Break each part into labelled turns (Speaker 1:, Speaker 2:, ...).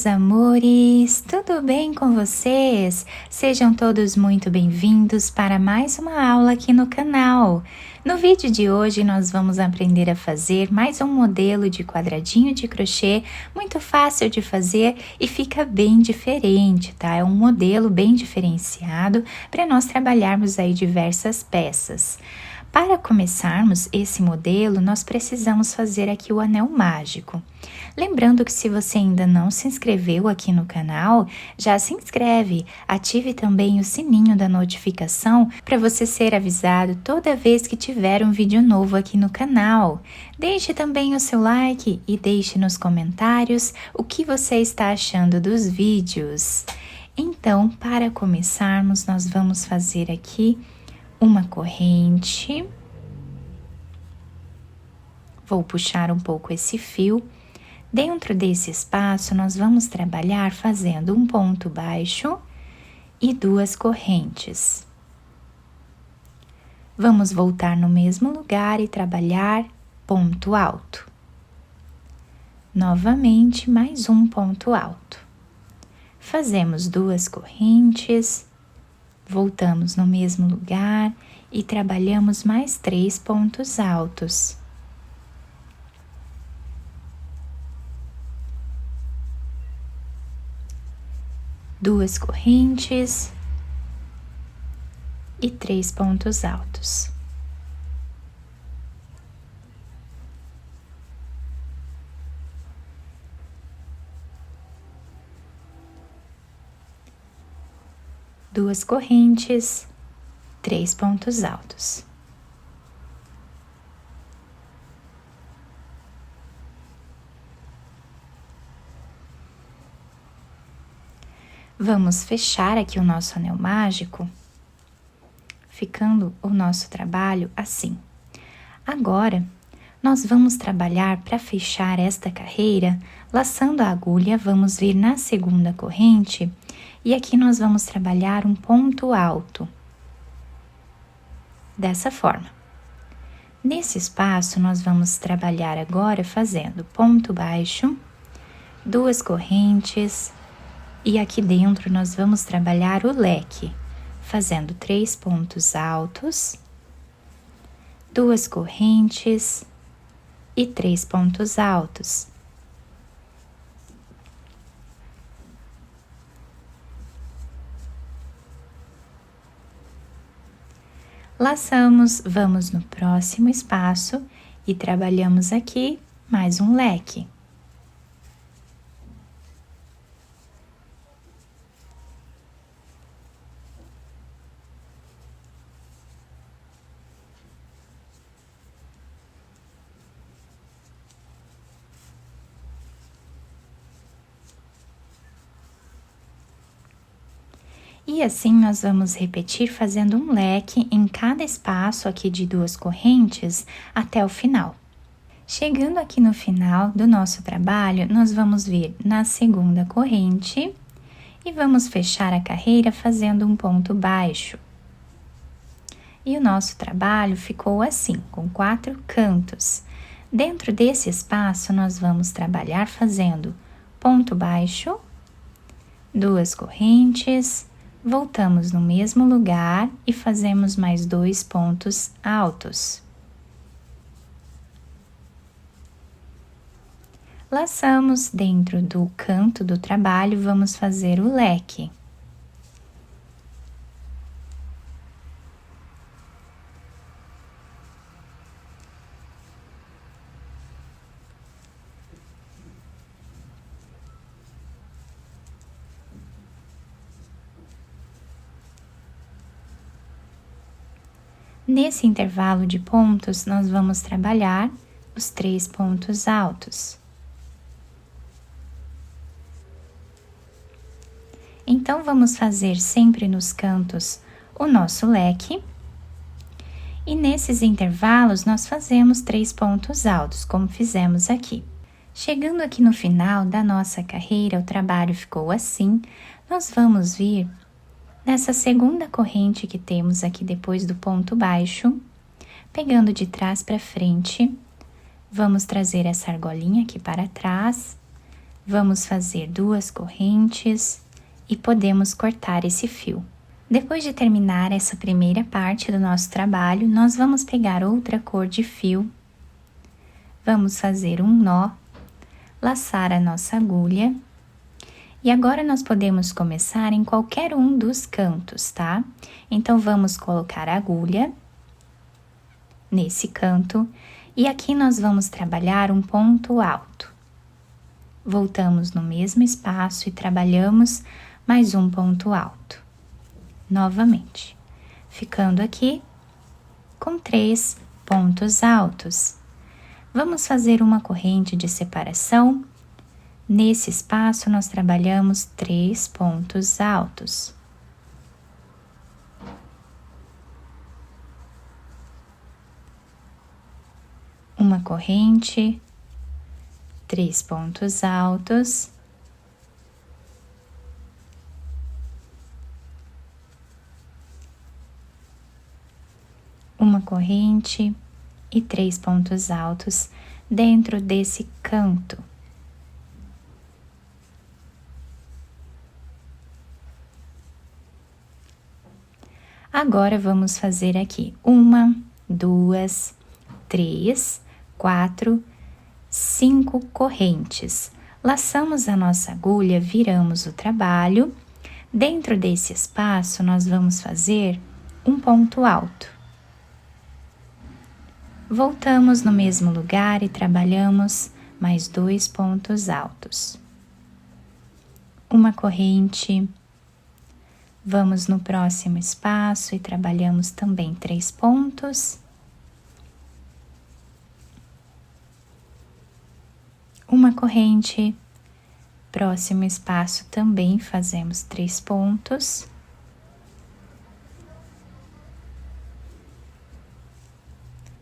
Speaker 1: meus amores, tudo bem com vocês? Sejam todos muito bem-vindos para mais uma aula aqui no canal. No vídeo de hoje nós vamos aprender a fazer mais um modelo de quadradinho de crochê, muito fácil de fazer e fica bem diferente, tá? É um modelo bem diferenciado para nós trabalharmos aí diversas peças. Para começarmos esse modelo, nós precisamos fazer aqui o anel mágico. Lembrando que se você ainda não se inscreveu aqui no canal, já se inscreve, ative também o sininho da notificação para você ser avisado toda vez que tiver um vídeo novo aqui no canal. Deixe também o seu like e deixe nos comentários o que você está achando dos vídeos. Então, para começarmos, nós vamos fazer aqui uma corrente. Vou puxar um pouco esse fio. Dentro desse espaço, nós vamos trabalhar fazendo um ponto baixo e 2 correntes. Vamos voltar no mesmo lugar e trabalhar ponto alto. Novamente, mais um ponto alto. Fazemos 2 correntes, voltamos no mesmo lugar e trabalhamos mais 3 pontos altos. Duas correntes e 3 pontos altos. Duas correntes, 3 pontos altos. Vamos fechar aqui o nosso anel mágico, ficando o nosso trabalho assim. Agora, nós vamos trabalhar para fechar esta carreira, laçando a agulha, vamos vir na segunda corrente e aqui nós vamos trabalhar um ponto alto. Dessa forma. Nesse espaço, nós vamos trabalhar agora fazendo ponto baixo, 2 correntes. E aqui dentro nós vamos trabalhar o leque, fazendo 3 pontos altos, 2 correntes e 3 pontos altos. Laçamos, vamos no próximo espaço e trabalhamos aqui mais um leque. E assim nós vamos repetir fazendo um leque em cada espaço aqui de 2 correntes até o final. Chegando aqui no final do nosso trabalho, nós vamos vir na segunda corrente e vamos fechar a carreira fazendo um ponto baixo. E o nosso trabalho ficou assim, com 4 cantos. Dentro desse espaço, nós vamos trabalhar fazendo ponto baixo, 2 correntes, voltamos no mesmo lugar e fazemos mais 2 pontos altos. Laçamos dentro do canto do trabalho, vamos fazer o leque. Nesse intervalo de pontos, nós vamos trabalhar os 3 pontos altos. Então, vamos fazer sempre nos cantos o nosso leque. E nesses intervalos, nós fazemos 3 pontos altos, como fizemos aqui. Chegando aqui no final da nossa carreira, o trabalho ficou assim. Nós vamos vir nessa segunda corrente que temos aqui depois do ponto baixo, pegando de trás para frente, vamos trazer essa argolinha aqui para trás, Vamos fazer 2 correntes e podemos cortar esse fio. Depois de terminar essa primeira parte do nosso trabalho, nós vamos pegar outra cor de fio, vamos fazer um nó, laçar a nossa agulha e agora nós podemos começar em qualquer um dos cantos, tá? Então, vamos colocar a agulha nesse canto e aqui nós vamos trabalhar um ponto alto. Voltamos no mesmo espaço e trabalhamos mais um ponto alto. Novamente, ficando aqui com 3 pontos altos. Vamos fazer uma corrente de separação. Nesse espaço, nós trabalhamos 3 pontos altos. Uma corrente, 3 pontos altos. Uma corrente e 3 pontos altos dentro desse canto. Agora, vamos fazer aqui 1, 2, 3, 4, 5 correntes. Laçamos a nossa agulha, viramos o trabalho. Dentro desse espaço, nós vamos fazer um ponto alto. Voltamos no mesmo lugar e trabalhamos mais 2 pontos altos. Uma corrente. Vamos no próximo espaço e trabalhamos também 3 pontos. Uma corrente. Próximo espaço também fazemos 3 pontos.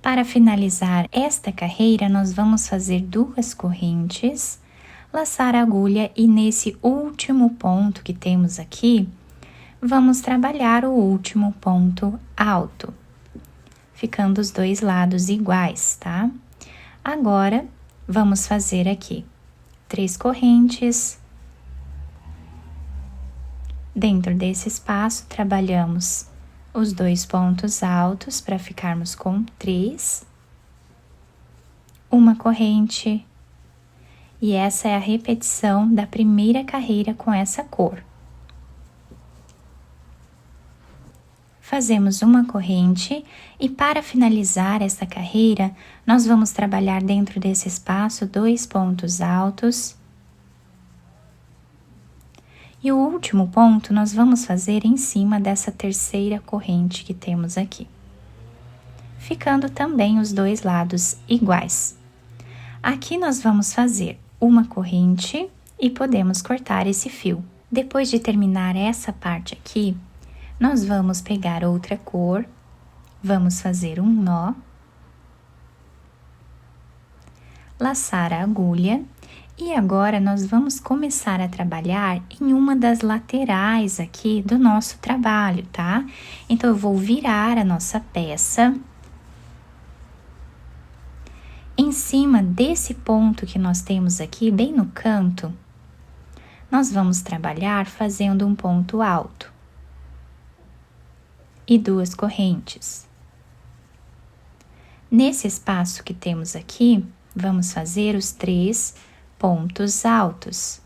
Speaker 1: Para finalizar esta carreira, nós vamos fazer 2 correntes, laçar a agulha e nesse último ponto que temos aqui, vamos trabalhar o último ponto alto, ficando os 2 lados iguais, tá? Agora, vamos fazer aqui 3 correntes. Dentro desse espaço, trabalhamos os 2 pontos altos para ficarmos com 3. Uma corrente. E essa é a repetição da primeira carreira com essa cor. Fazemos uma corrente e para finalizar essa carreira, nós vamos trabalhar dentro desse espaço 2 pontos altos. E o último ponto nós vamos fazer em cima dessa terceira corrente que temos aqui, ficando também os 2 lados iguais. Aqui nós vamos fazer uma corrente e podemos cortar esse fio. Depois de terminar essa parte aqui, nós vamos pegar outra cor, vamos fazer um nó, laçar a agulha e agora nós vamos começar a trabalhar em uma das laterais aqui do nosso trabalho, tá? Então, eu vou virar a nossa peça. Em cima desse ponto que nós temos aqui, bem no canto, nós vamos trabalhar fazendo um ponto alto e 2 correntes. Nesse espaço que temos aqui, vamos fazer os 3 pontos altos.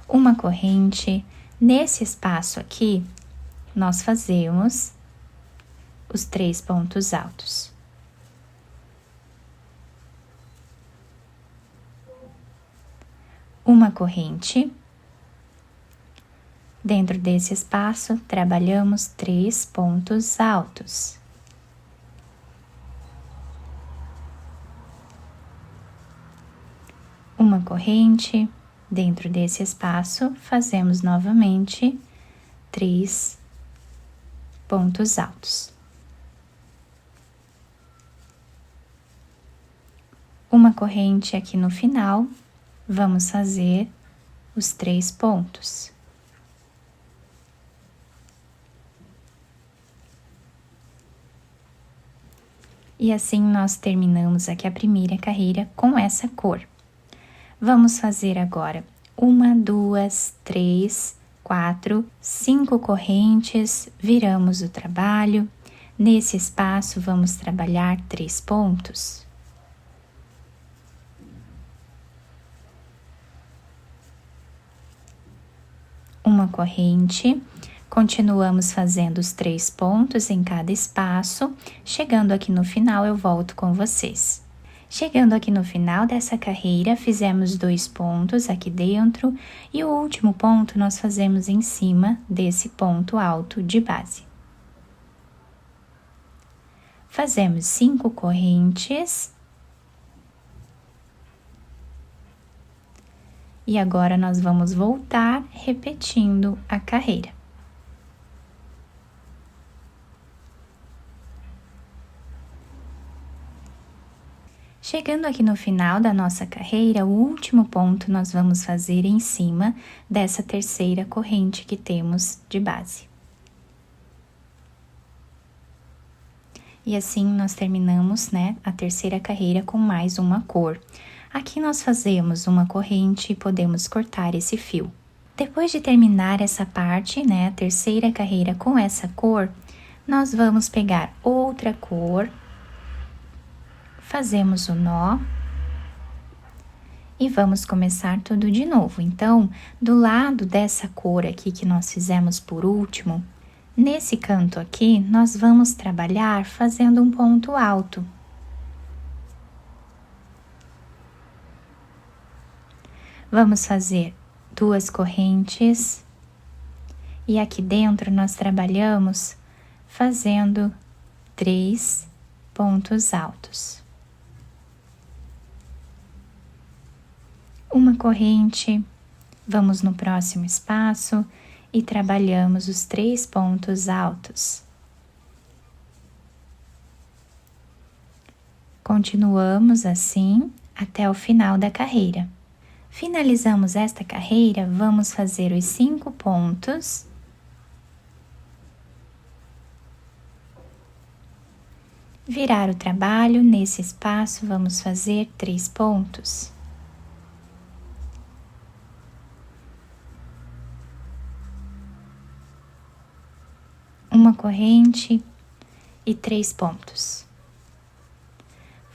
Speaker 1: Uma corrente. Nesse espaço aqui, nós fazemos os 3 pontos altos. Uma corrente. Dentro desse espaço, trabalhamos 3 pontos altos. Uma corrente. Dentro desse espaço, fazemos novamente 3 pontos altos. Uma corrente aqui no final, vamos fazer os 3 pontos. E assim nós terminamos aqui a primeira carreira com essa cor. Vamos fazer agora 1, 2, 3, 4, 5 correntes, viramos o trabalho. Nesse espaço, vamos trabalhar 3 pontos. Uma corrente, continuamos fazendo os 3 pontos em cada espaço. Chegando aqui no final, eu volto com vocês. Chegando aqui no final dessa carreira, fizemos 2 pontos aqui dentro e o último ponto nós fazemos em cima desse ponto alto de base. Fazemos 5 correntes. E agora nós vamos voltar repetindo a carreira. Chegando aqui no final da nossa carreira, o último ponto nós vamos fazer em cima dessa terceira corrente que temos de base. E assim nós terminamos, né, a terceira carreira com mais uma cor. Aqui nós fazemos uma corrente e podemos cortar esse fio. Depois de terminar essa parte, né, a terceira carreira com essa cor, nós vamos pegar outra cor, fazemos o nó e vamos começar tudo de novo. Então, do lado dessa cor aqui que nós fizemos por último, nesse canto aqui, nós vamos trabalhar fazendo um ponto alto. Vamos fazer 2 correntes e aqui dentro nós trabalhamos fazendo 3 pontos altos. Uma corrente, vamos no próximo espaço e trabalhamos os 3 pontos altos. Continuamos assim até o final da carreira. Finalizamos esta carreira, vamos fazer os 5 pontos. Virar o trabalho, nesse espaço vamos fazer 3 pontos. Uma corrente e 3 pontos.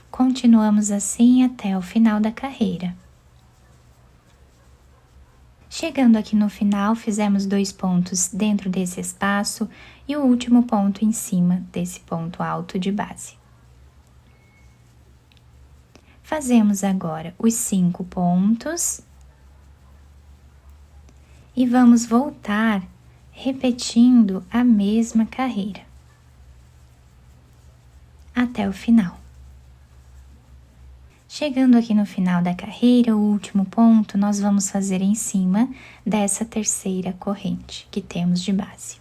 Speaker 1: Continuamos assim até o final da carreira. Chegando aqui no final, fizemos 2 pontos dentro desse espaço e o último ponto em cima desse ponto alto de base. Fazemos agora os 5 pontos e vamos voltar repetindo a mesma carreira até o final. Chegando aqui no final da carreira, o último ponto nós vamos fazer em cima dessa terceira corrente que temos de base.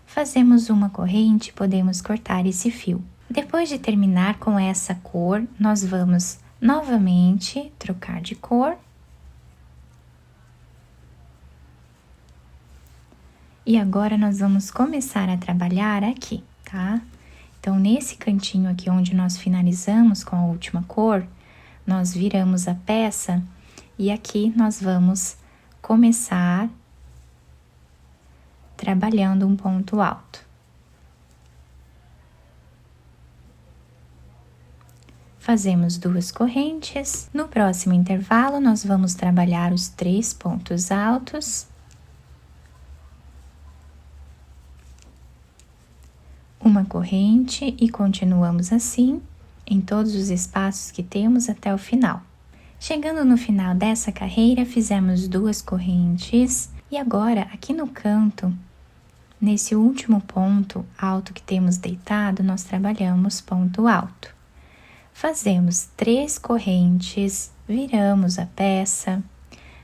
Speaker 1: Fazemos uma corrente, podemos cortar esse fio. Depois de terminar com essa cor, nós vamos novamente trocar de cor. E agora nós vamos começar a trabalhar aqui, tá? Então, nesse cantinho aqui onde nós finalizamos com a última cor, nós viramos a peça e aqui nós vamos começar trabalhando um ponto alto. Fazemos 2 correntes. No próximo intervalo, nós vamos trabalhar os 3 pontos altos. Uma corrente e continuamos assim em todos os espaços que temos até o final. Chegando no final dessa carreira, fizemos 2 correntes e agora aqui no canto, nesse último ponto alto que temos deitado, nós trabalhamos ponto alto. Fazemos 3 correntes, viramos a peça.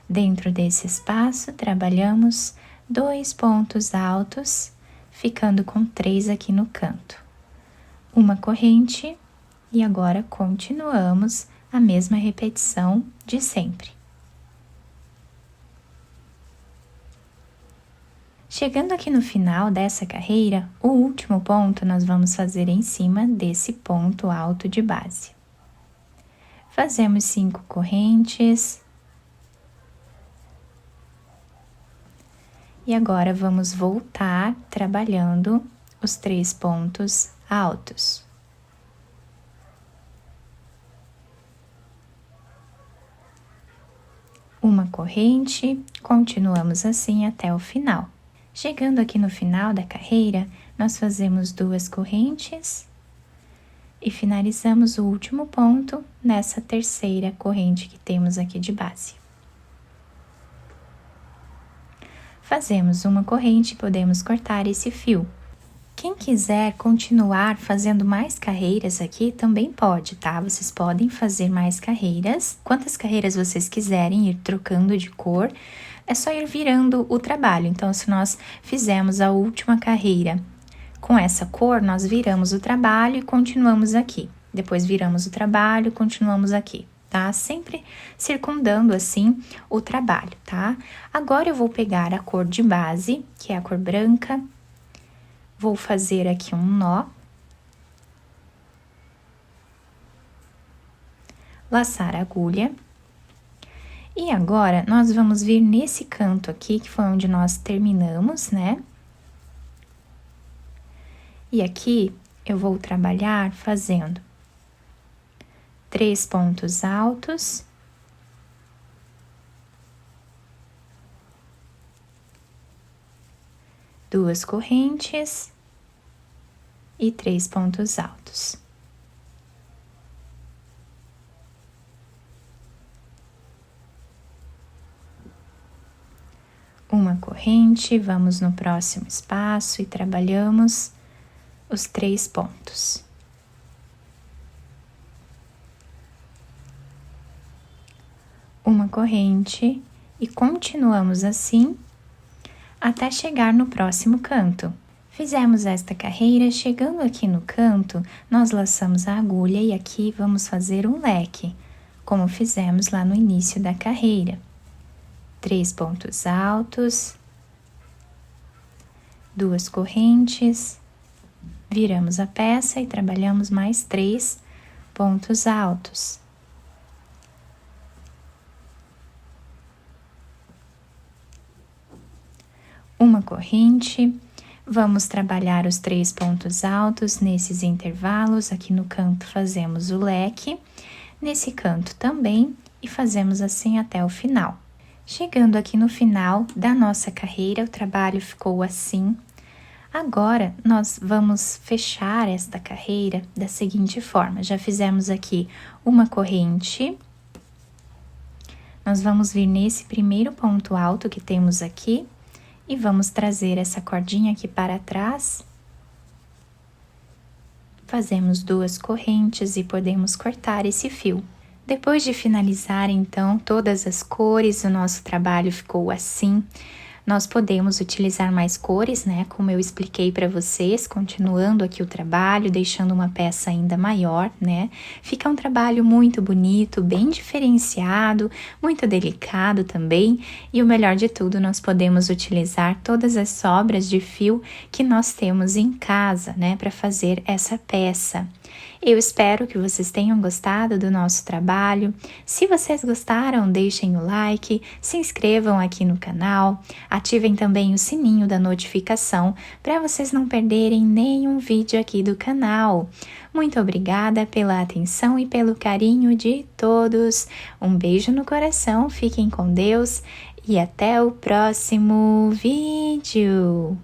Speaker 1: Dentro desse espaço, trabalhamos 2 pontos altos, ficando com 3 aqui no canto. Uma corrente e agora continuamos a mesma repetição de sempre. Chegando aqui no final dessa carreira, o último ponto nós vamos fazer em cima desse ponto alto de base. Fazemos 5 correntes. E agora vamos voltar trabalhando os 3 pontos altos. Uma corrente, continuamos assim até o final. Chegando aqui no final da carreira, nós fazemos 2 correntes e finalizamos o último ponto nessa terceira corrente que temos aqui de base. Fazemos uma corrente e podemos cortar esse fio. Quem quiser continuar fazendo mais carreiras aqui também pode, tá? Vocês podem fazer mais carreiras. Quantas carreiras vocês quiserem ir trocando de cor, é só ir virando o trabalho. Então, se nós fizemos a última carreira com essa cor, nós viramos o trabalho e continuamos aqui. Depois viramos o trabalho e continuamos aqui, tá? Sempre circundando assim o trabalho, tá? Agora eu vou pegar a cor de base, que é a cor branca. Vou fazer aqui um nó. Laçar a agulha. E agora, nós vamos vir nesse canto aqui, que foi onde nós terminamos, né? E aqui, eu vou trabalhar fazendo 3 pontos altos. Duas correntes e 3 pontos altos. Uma corrente, vamos no próximo espaço e trabalhamos os 3 pontos. Uma corrente e continuamos assim até chegar no próximo canto. Fizemos esta carreira, chegando aqui no canto, nós laçamos a agulha e aqui vamos fazer um leque, como fizemos lá no início da carreira. 3 pontos altos, 2 correntes, viramos a peça e trabalhamos mais 3 pontos altos. Uma corrente, vamos trabalhar os 3 pontos altos nesses intervalos. Aqui no canto fazemos o leque, nesse canto também, e fazemos assim até o final. Chegando aqui no final da nossa carreira, o trabalho ficou assim. Agora, nós vamos fechar esta carreira da seguinte forma. Já fizemos aqui uma corrente. Nós vamos vir nesse primeiro ponto alto que temos aqui e vamos trazer essa cordinha aqui para trás. Fazemos 2 correntes e podemos cortar esse fio. Depois de finalizar, então, todas as cores, o nosso trabalho ficou assim. Nós podemos utilizar mais cores, né? Como eu expliquei para vocês, continuando aqui o trabalho, deixando uma peça ainda maior, né? Fica um trabalho muito bonito, bem diferenciado, muito delicado também. E o melhor de tudo, nós podemos utilizar todas as sobras de fio que nós temos em casa, né? Para fazer essa peça. Eu espero que vocês tenham gostado do nosso trabalho. Se vocês gostaram, deixem o like, se inscrevam aqui no canal, ativem também o sininho da notificação para vocês não perderem nenhum vídeo aqui do canal. Muito obrigada pela atenção e pelo carinho de todos. Um beijo no coração, fiquem com Deus e até o próximo vídeo.